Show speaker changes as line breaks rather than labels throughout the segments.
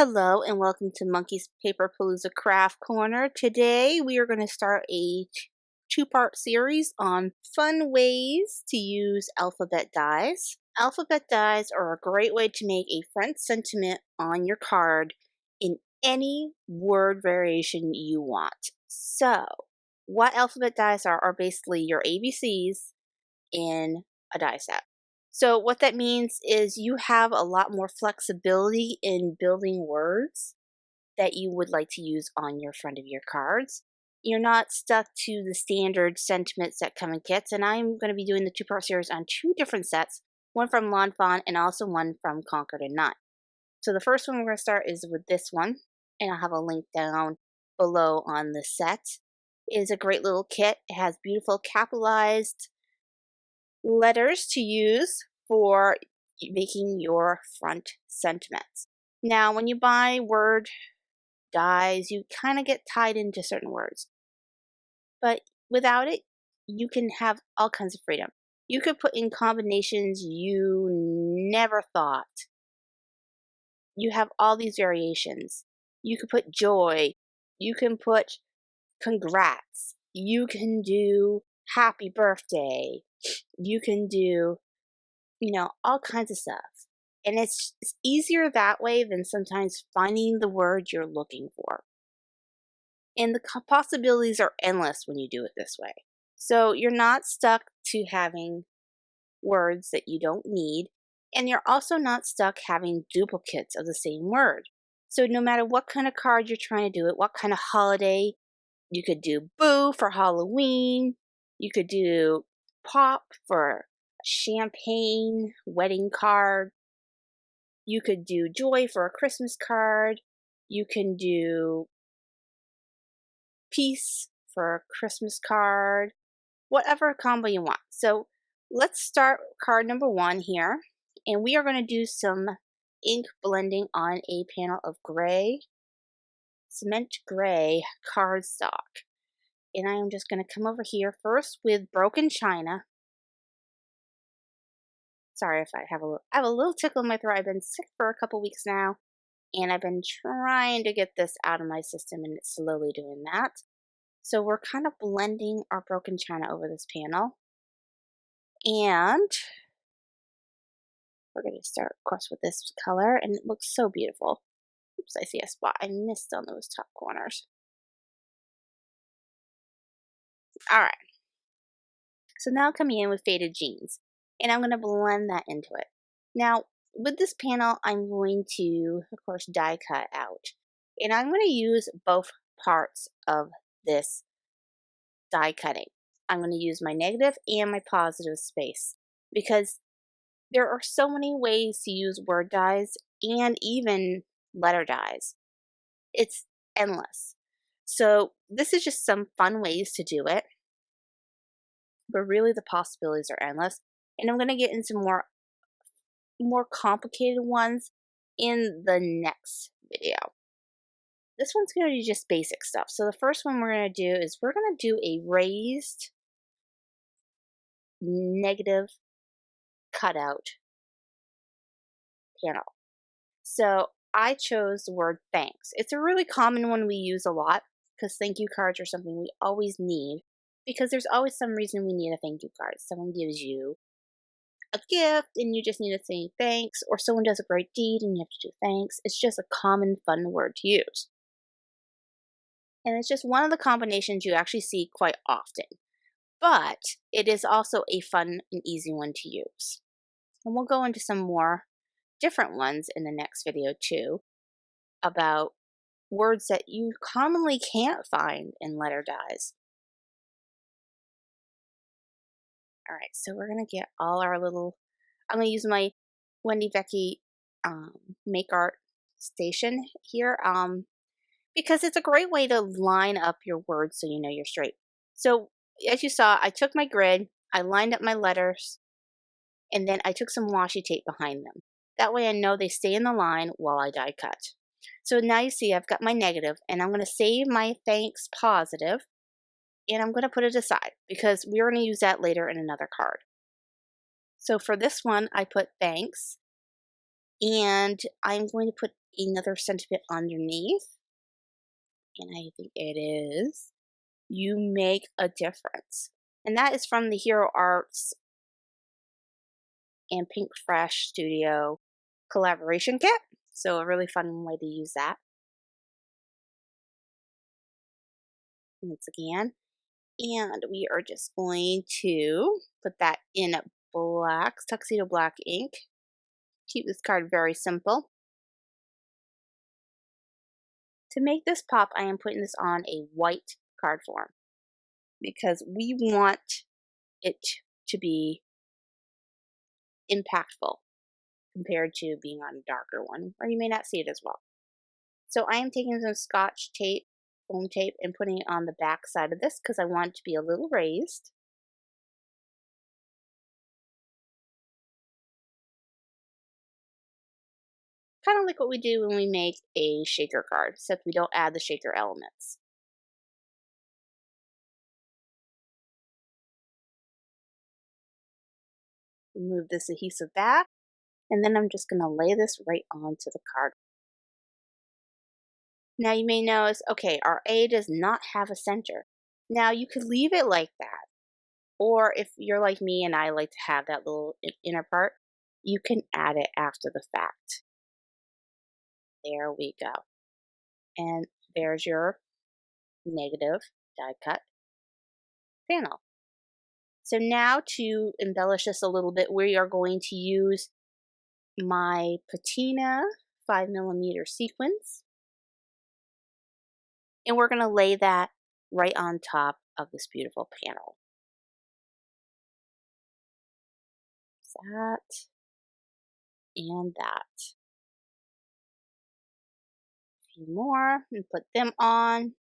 Hello and welcome to Monkey's Paper Palooza Craft Corner. Today we are going to start a two-part series on fun ways to use alphabet dies. Alphabet dies are a great way to make a front sentiment on your card in any word variation you want. So, what alphabet dies are basically your ABCs in a die set. So what that means is you have a lot more flexibility in building words that you would like to use on your front of your cards. You're not stuck to the standard sentiments that come in kits, and I'm going to be doing the two-part series on two different sets, one from Fawn and also one from Concord and Nut. So the first one we're going to start is with this one, and I'll have a link down below on the set. It is a great little kit. It has beautiful capitalized letters to use for making your front sentiments. Now, when you buy word dies, you kind of get tied into certain words. But without it, you can have all kinds of freedom. You could put in combinations you never thought. You have all these variations. You could put joy. You can put congrats. You can do happy birthday. You can do, all kinds of stuff. And it's easier that way than sometimes finding the word you're looking for. And the possibilities are endless when you do it this way. So you're not stuck to having words that you don't need, and you're also not stuck having duplicates of the same word. So no matter what kind of card you're trying to do it, what kind of holiday, you could do boo for Halloween, you could do pop for a champagne wedding card. You could do joy for a Christmas card. You can do peace for a Christmas card. Whatever combo you want. So let's start card number 1 here. And we are going to do some ink blending on a panel of gray, cement gray cardstock. And I am just going to come over here first with broken china. Sorry if I have a little tickle in my throat. I've been sick for a couple weeks now, and I've been trying to get this out of my system, and it's slowly doing that. So we're kind of blending our broken china over this panel. And we're going to start, of course, with this color, and it looks so beautiful. Oops, I see a spot I missed on those top corners. All right. So now coming in with faded jeans, and I'm going to blend that into it. Now, with this panel, I'm going to, of course, die cut out. And I'm going to use both parts of this die cutting. I'm going to use my negative and my positive space, because there are so many ways to use word dies and even letter dies. It's endless. So this is just some fun ways to do it, but really the possibilities are endless. And I'm going to get into more complicated ones in the next video. This one's going to be just basic stuff. So the first one we're going to do is we're going to do a raised negative cutout panel. So I chose the word thanks. It's a really common one we use a lot, because thank you cards are something we always need, because there's always some reason we need a thank you card. Someone gives you a gift and you just need to say thanks, or someone does a great deed and you have to do thanks. It's just a common fun word to use. And it's just one of the combinations you actually see quite often. But it is also a fun and easy one to use. And we'll go into some more different ones in the next video too, about words that you commonly can't find in letter dies. All right, so we're going to get all our little, I'm going to use my Wendy Vecchi Make Art Station here, because it's a great way to line up your words so you know you're straight. So as you saw, I took my grid, I lined up my letters, and then I took some washi tape behind them. That way I know they stay in the line while I die cut. So now you see I've got my negative, and I'm going to save my thanks positive, and I'm going to put it aside because we're going to use that later in another card. So for this one, I put thanks, and I'm going to put another sentiment underneath, and I think it is, you make a difference. And that is from the Hero Arts and Pink Fresh Studio collaboration kit. So a really fun way to use that. Once again. And we are just going to put that in black, tuxedo black ink. Keep this card very simple. To make this pop, I am putting this on a white card form because we want it to be impactful compared to being on a darker one, or you may not see it as well. So I am taking some Scotch tape, foam tape, and putting it on the back side of this because I want it to be a little raised. Kind of like what we do when we make a shaker card, except we don't add the shaker elements. Remove this adhesive back, and then I'm just going to lay this right onto the card. Now you may notice, okay, our A does not have a center. Now you could leave it like that, or if you're like me and I like to have that little inner part, you can add it after the fact. There we go. And there's your negative die cut panel. So now to embellish this a little bit, we are going to use my patina 5mm sequins. And we're going to lay that right on top of this beautiful panel. That and that. A few more and put them on.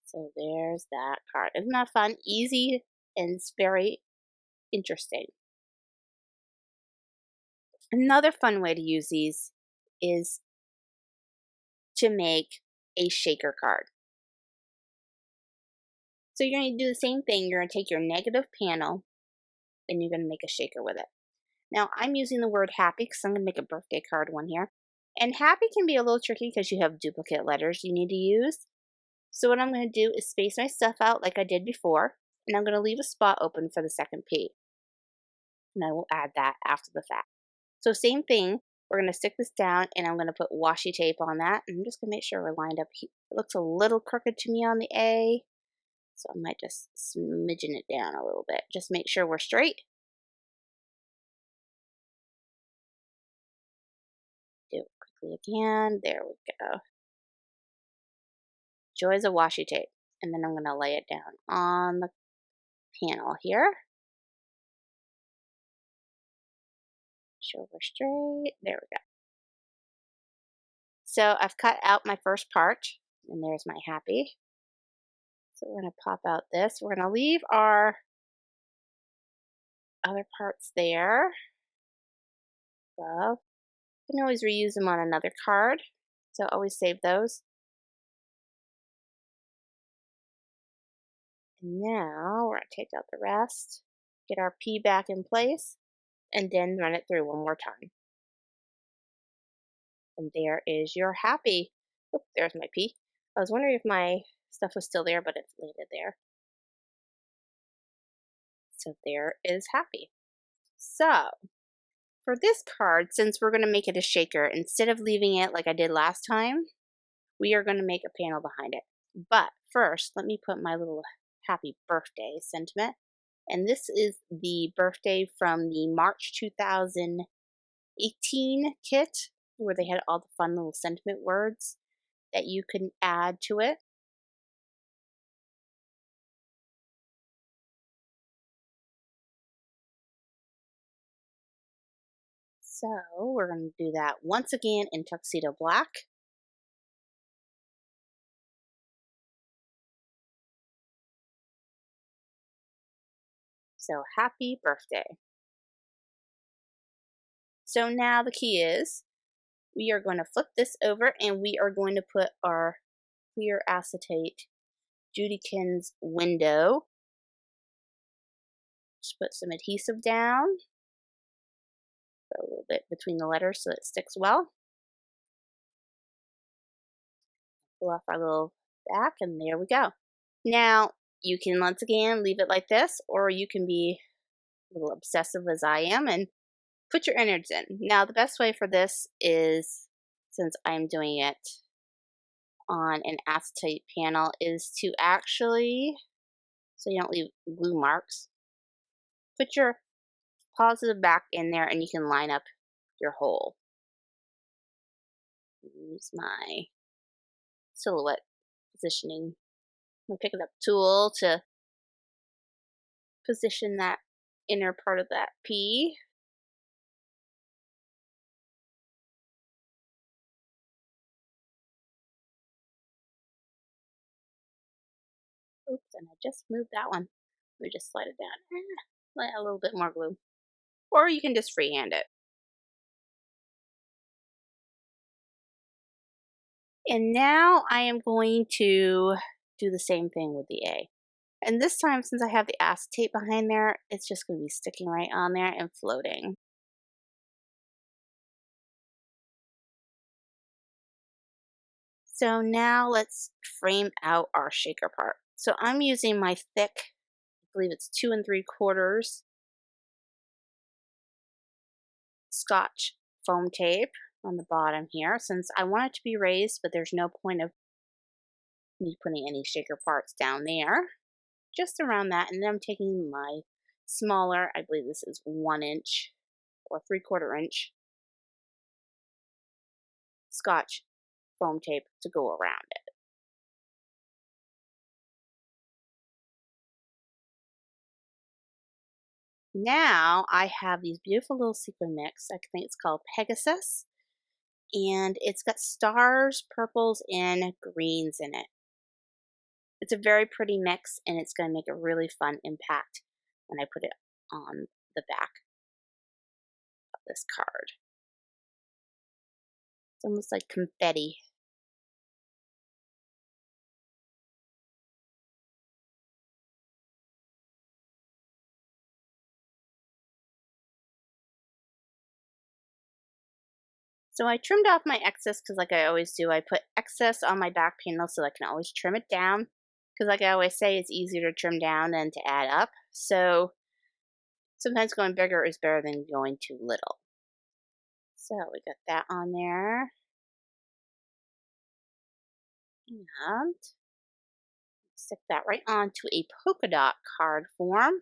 So there's that card. Isn't that fun? Easy, and it's very interesting. Another fun way to use these is to make a shaker card. So you're going to do the same thing. You're going to take your negative panel and you're going to make a shaker with it. Now I'm using the word happy because I'm going to make a birthday card one here. And happy can be a little tricky because you have duplicate letters you need to use. So what I'm going to do is space my stuff out like I did before, and I'm going to leave a spot open for the second P. And I will add that after the fact. So same thing, we're going to stick this down, and I'm going to put washi tape on that. And I'm just going to make sure we're lined up. It looks a little crooked to me on the A, so I might just smidgen it down a little bit. Just make sure we're straight. Do it quickly again. There we go. Joys of washi tape. And then I'm going to lay it down on the panel here. Shoulder straight. There we go. So I've cut out my first part, and there's my happy. So we're going to pop out this. We're going to leave our other parts there. Above. You can always reuse them on another card, so always save those. And now we're going to take out the rest, get our P back in place, and then run it through one more time. And there is your happy. Oh, there's my P. I was wondering if my stuff was still there, but it's landed there. So there is happy. So for this card, since we're going to make it a shaker, instead of leaving it like I did last time, we are going to make a panel behind it. But first, let me put my little happy birthday sentiment. And this is the birthday from the March 2018 kit, where they had all the fun little sentiment words that you can add to it. So we're going to do that once again in tuxedo black. So happy birthday. So now the key is we are going to flip this over and we are going to put our clear acetate Judikins window. Just put some adhesive down, put a little bit between the letters so it sticks well. Pull off our little back, and there we go. Now, you can once again leave it like this, or you can be a little obsessive as I am and put your innards in. Now, the best way for this is, since I'm doing it on an acetate panel, is to actually, so you don't leave glue marks, put your positive back in there and you can line up your hole. Use my silhouette positioning. I'm picking up tool to position that inner part of that P. Oops, and I just moved that one. We just slide it down. Let a little bit more glue. Or you can just freehand it. And now I am going to do the same thing with the A. And this time, since I have the acetate behind there, it's just going to be sticking right on there and floating. So now let's frame out our shaker part. So I'm using my thick, I believe it's 2 3/4 Scotch foam tape on the bottom here, since I want it to be raised, but there's no point of me putting any shaker parts down there. Just around that, and then I'm taking my smaller, I believe this is 1 inch or 3/4 inch Scotch foam tape to go around it. Now I have these beautiful little sequin mix. I think it's called Pegasus, and it's got stars, purples, and greens in it. It's a very pretty mix, and it's going to make a really fun impact when I put it on the back of this card. It's almost like confetti. So I trimmed off my excess because, like I always do, I put excess on my back panel so I can always trim it down. Because like I always say, it's easier to trim down than to add up. So sometimes going bigger is better than going too little. So we got that on there. And stick that right onto a polka dot card form.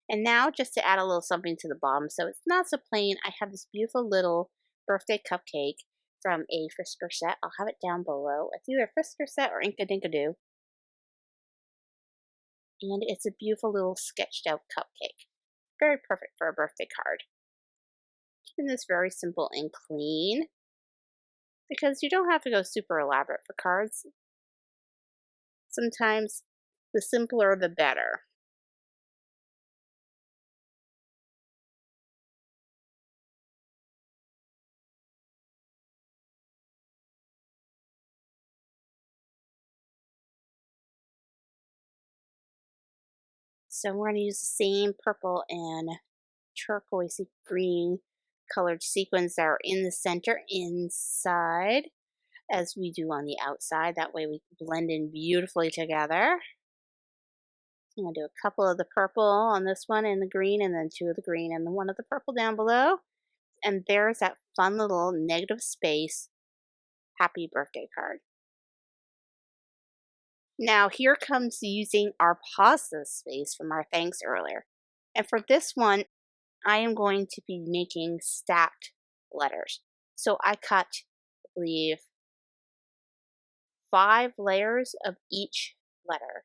And now just to add a little something to the bottom so it's not so plain, I have this beautiful little birthday cupcake from a Frisker set. I'll have it down below. It's either a Frisker set or Inkadinkado. And it's a beautiful little sketched out cupcake. Very perfect for a birthday card. Keeping this very simple and clean, because you don't have to go super elaborate for cards. Sometimes the simpler the better. So we're going to use the same purple and turquoise green colored sequins that are in the center inside as we do on the outside. That way we blend in beautifully together. I'm going to do a couple of the purple on this one and the green, and then 2 of the green and the 1 of the purple down below. And there's that fun little negative space happy birthday card. Now here comes using our positive space from our thanks earlier. And for this one, I am going to be making stacked letters. So I cut, I believe, 5 layers of each letter.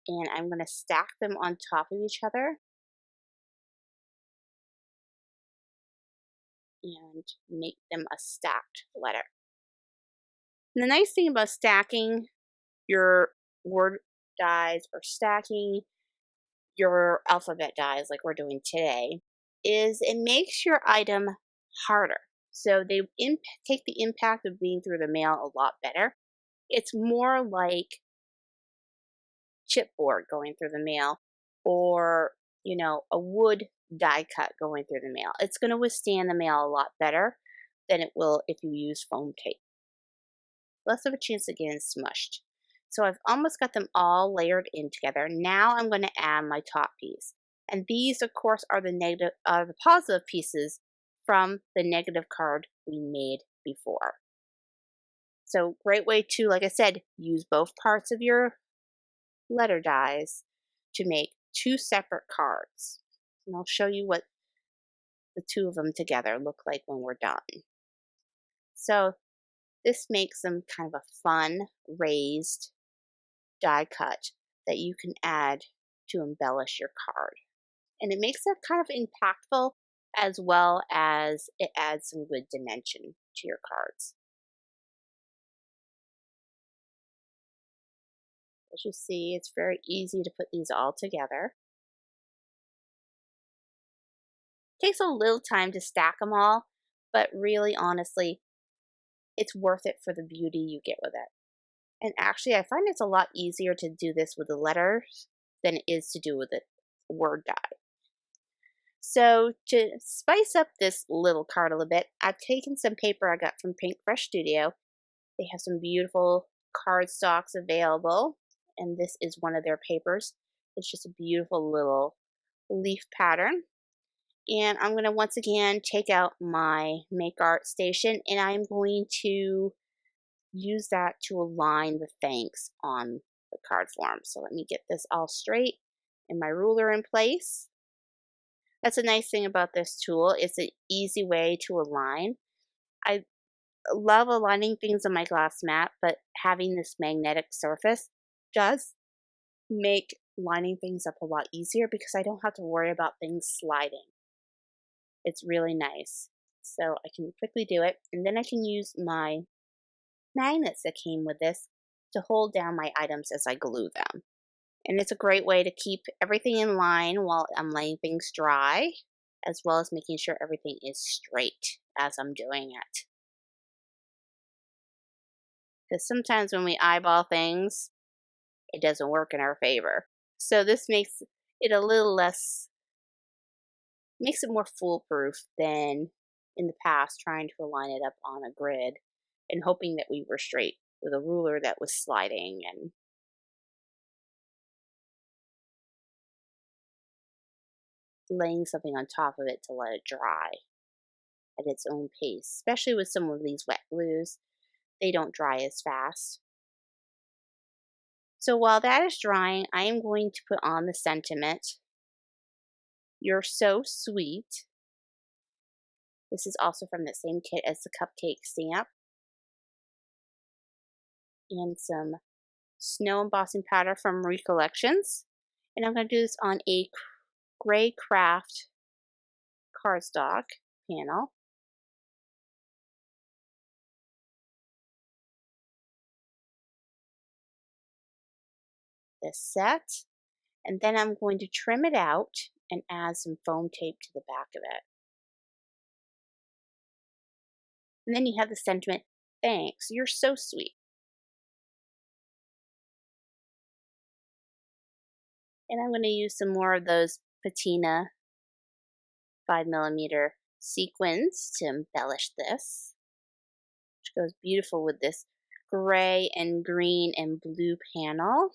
And I'm going to stack them on top of each other. And make them a stacked letter. And the nice thing about stacking your word dies or stacking your alphabet dies like we're doing today is it makes your item harder. So they take the impact of being through the mail a lot better. It's more like chipboard going through the mail, or, a wood die cut going through the mail. It's going to withstand the mail a lot better than it will if you use foam tape. Less of a chance of getting smushed. So I've almost got them all layered in together. Now I'm going to add my top piece. And these, of course, are the positive pieces from the negative card we made before. So great way to, like I said, use both parts of your letter dies to make two separate cards. And I'll show you what the two of them together look like when we're done. So this makes them kind of a fun raised die cut that you can add to embellish your card. And it makes it kind of impactful, as well as it adds some good dimension to your cards. As you see, it's very easy to put these all together. It takes a little time to stack them all, but really, honestly, it's worth it for the beauty you get with it. And actually, I find it's a lot easier to do this with the letters than it is to do with the word die. So to spice up this little card a little bit, I've taken some paper I got from Pink Fresh Studio. They have some beautiful cardstocks available, and this is one of their papers. It's just a beautiful little leaf pattern. And I'm going to once again take out my Make Art Station, and I'm going to use that to align the thanks on the card form. So let me get this all straight and my ruler in place. That's a nice thing about this tool. It's an easy way to align. I love aligning things on my glass mat, but having this magnetic surface does make lining things up a lot easier because I don't have to worry about things sliding. It's really nice. So I can quickly do it, and then I can use my magnets that came with this to hold down my items as I glue them. And it's a great way to keep everything in line while I'm letting things dry, as well as making sure everything is straight as I'm doing it. Because sometimes when we eyeball things, it doesn't work in our favor. So this makes it a little less, makes it more foolproof than in the past trying to align it up on a grid and hoping that we were straight with a ruler that was sliding and laying something on top of it to let it dry at its own pace. Especially with some of these wet glues, they don't dry as fast. So while that is drying, I am going to put on the sentiment, "You're so sweet." This is also from the same kit as the Cupcake stamp. And some snow embossing powder from Recollections. And I'm going to do this on a gray craft cardstock panel. This set. And then I'm going to trim it out and add some foam tape to the back of it. And then you have the sentiment, "Thanks, you're so sweet." And I'm going to use some more of those patina 5mm sequins to embellish this, which goes beautiful with this gray and green and blue panel.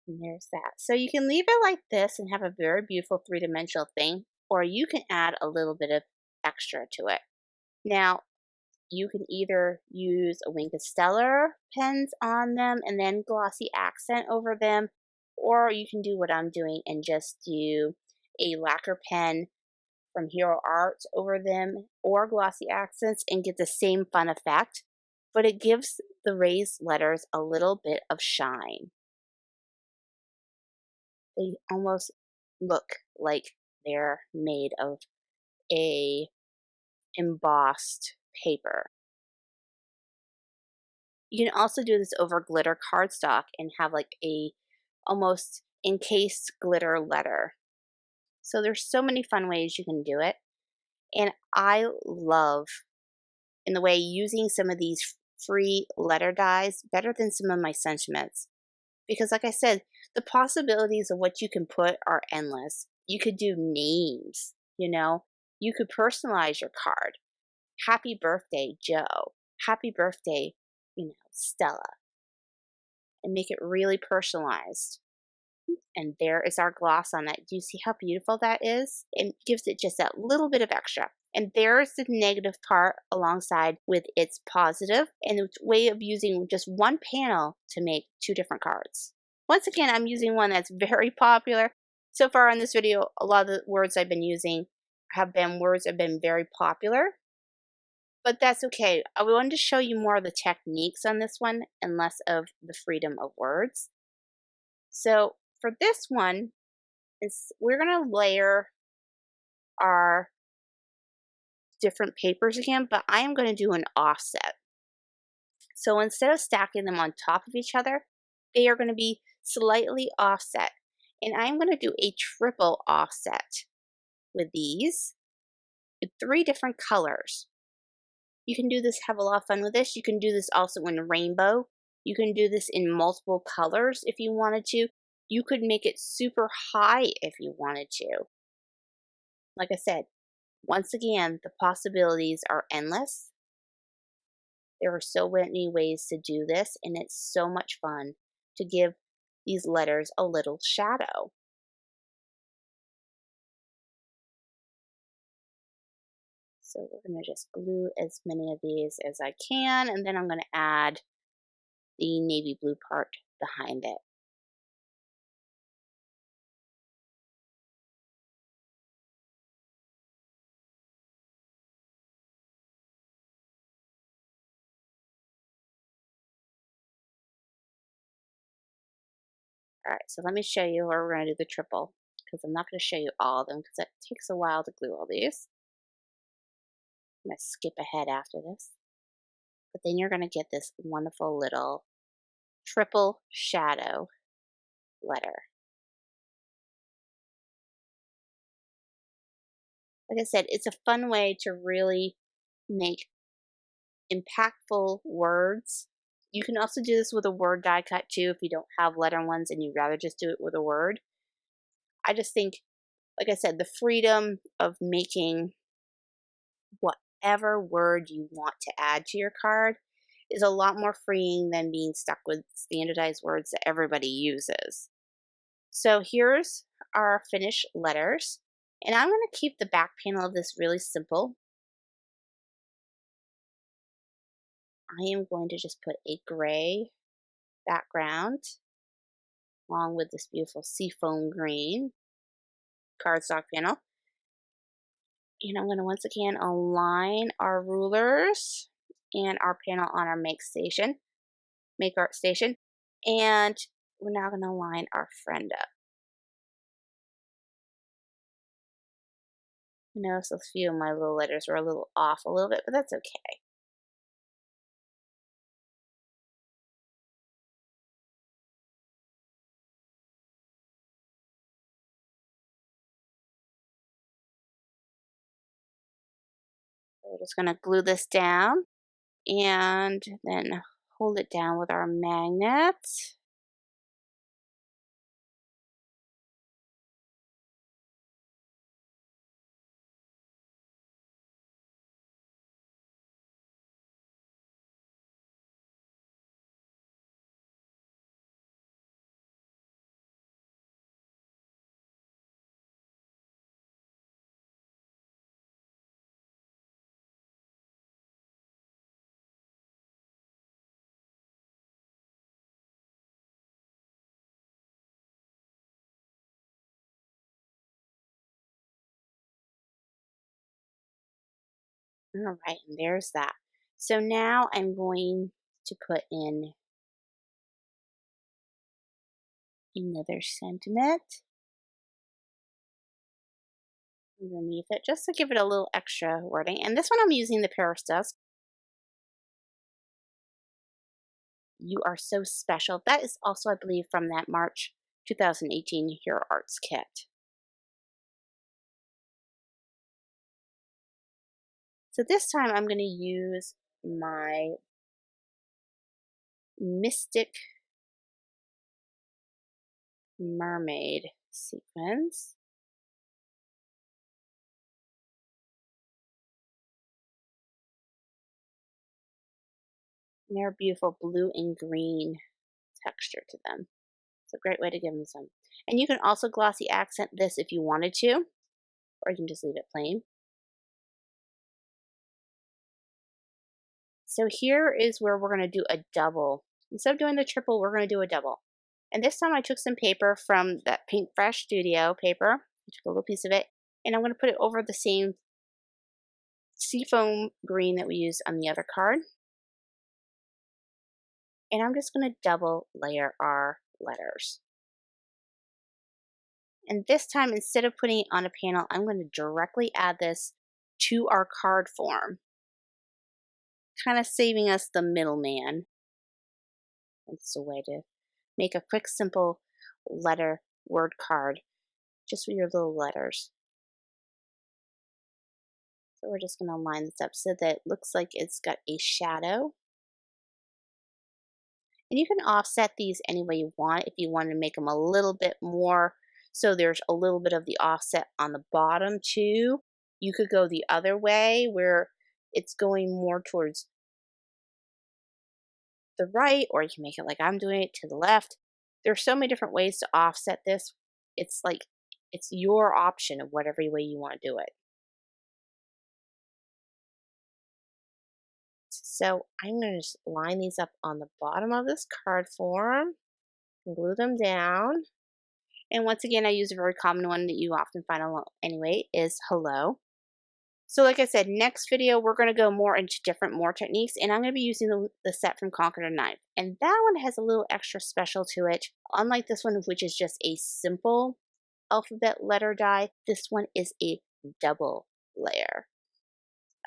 And there's that. So you can leave it like this and have a very beautiful three-dimensional thing, or you can add a little bit of extra to it. Now, you can either use a Wink of Stellar pens on them and then glossy accent over them, or you can do what I'm doing and just do a lacquer pen from Hero Art over them, or glossy accents, and get the same fun effect, but it gives the raised letters a little bit of shine. They almost look like they're made of a embossed paper. You can also do this over glitter cardstock and have like a almost encased glitter letter. So there's so many fun ways you can do it. And I love, in the way, using some of these free letter dies better than some of my sentiments. Because like I said, the possibilities of what you can put are endless. You could do names, you know. You could personalize your card. Happy birthday, Joe. Happy birthday, Stella. And make it really personalized. And there is our gloss on that. Do you see how beautiful that is? It gives it just that little bit of extra. And there's the negative part alongside with its positive, and its way of using just one panel to make two different cards. Once again, I'm using one that's very popular. So far in this video, a lot of the words I've been using have been words that have been very popular. But that's okay. I wanted to show you more of the techniques on this one and less of the freedom of words. So for this one, we're going to layer our different papers again, but I am going to do an offset. So instead of stacking them on top of each other, they are going to be slightly offset. And I'm going to do a triple offset with these in 3 different colors. You can do this, have a lot of fun with this. You can do this also in rainbow. You can do this in multiple colors if you wanted to. You could make it super high if you wanted to. Like I said, once again, the possibilities are endless. There are so many ways to do this, and it's so much fun to give these letters a little shadow. So we're going to just glue as many of these as I can, and then I'm going to add the navy blue part behind it. Alright, so let me show you where we're going to do the triple, because I'm not going to show you all of them, because it takes a while to glue all these. I'm going to skip ahead after this. But then you're going to get this wonderful little triple shadow letter. Like I said, it's a fun way to really make impactful words. You can also do this with a word die cut too if you don't have letter ones and you'd rather just do it with a word. I just think, like I said, the freedom of making whatever word you want to add to your card is a lot more freeing than being stuck with standardized words that everybody uses. So here's our finished letters. And I'm going to keep the back panel of this really simple. I am going to just put a gray background along with this beautiful seafoam green cardstock panel. And I'm going to once again align our rulers and our panel on our make art station. And we're now going to line our friend up. Notice a few of my little letters are a little off a little bit, but that's okay. So we're just going to glue this down and then hold it down with our magnet. All right, and there's that. So now I'm going to put in another sentiment. underneath it just to give it a little extra wording. And this one I'm using the Paris Dusk. You Are So Special. That is also, I believe, from that March 2018 Hero Arts kit. So this time I'm going to use my Mystic Mermaid sequins. And they're beautiful blue and green texture to them. It's a great way to give them some. And you can also glossy accent this if you wanted to, or you can just leave it plain. So here is where we're going to do a double. Instead of doing the triple, we're going to do a double. And this time I took some paper from that Pink Fresh Studio paper. I took a little piece of it, and I'm going to put it over the same seafoam green that we used on the other card. And I'm just going to double layer our letters. And this time, instead of putting it on a panel, I'm going to directly add this to our card form, kind of saving us the middleman. That's a way to make a quick, simple letter word card just with your little letters. So we're just going to line this up so that it looks like it's got a shadow. And you can offset these any way you want. If you want to make them a little bit more, so there's a little bit of the offset on the bottom too. You could go the other way where it's going more towards the right, or you can make it like I'm doing it to the left. There's so many different ways to offset this. It's like, it's your option of whatever way you want to do it. So I'm going to just line these up on the bottom of this card form and glue them down. And once again, I use a very common one that you often find anyway, is hello. So like I said, next video, we're going to go more into different techniques, and I'm going to be using the set from Conquer the Knife. And that one has a little extra special to it. Unlike this one, which is just a simple alphabet letter die, this one is a double layer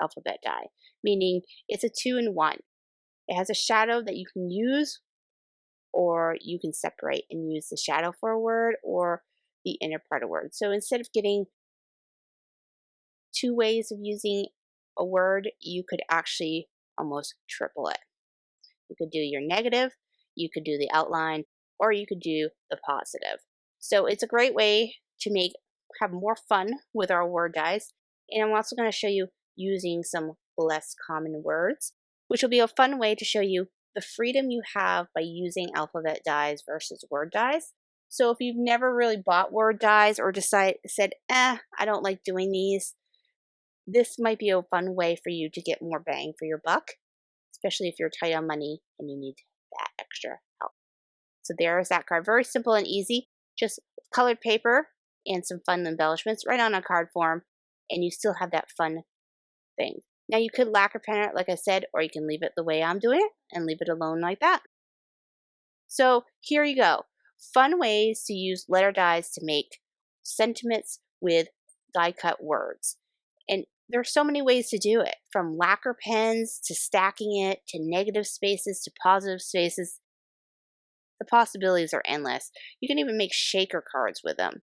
alphabet die, meaning it's a 2-in-1. It has a shadow that you can use, or you can separate and use the shadow for a word or the inner part of a word. So instead of getting 2 ways of using a word, you could actually almost triple it. You could do your negative, you could do the outline, or you could do the positive. So it's a great way to have more fun with our word dies. And I'm also going to show you using some less common words, which will be a fun way to show you the freedom you have by using alphabet dies versus word dies. So if you've never really bought word dies or said, I don't like doing these, this might be a fun way for you to get more bang for your buck, especially if you're tight on money and you need that extra help. So there's that card. Very simple and easy. Just colored paper and some fun embellishments right on a card form, and you still have that fun thing. Now you could lacquer pen it, like I said, or you can leave it the way I'm doing it and leave it alone like that. So here you go. Fun ways to use letter dies to make sentiments with die cut words. And there's so many ways to do it, from lacquer pens to stacking it to negative spaces to positive spaces. The possibilities are endless. You can even make shaker cards with them.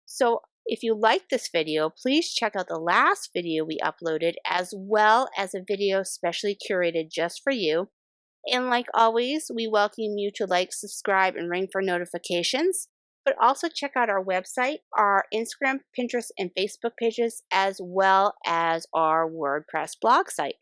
So if you like this video, please check out the last video we uploaded, as well as a video specially curated just for you. And like always, we welcome you to like, subscribe, and ring for notifications. But also check out our website, our Instagram, Pinterest, and Facebook pages, as well as our WordPress blog site.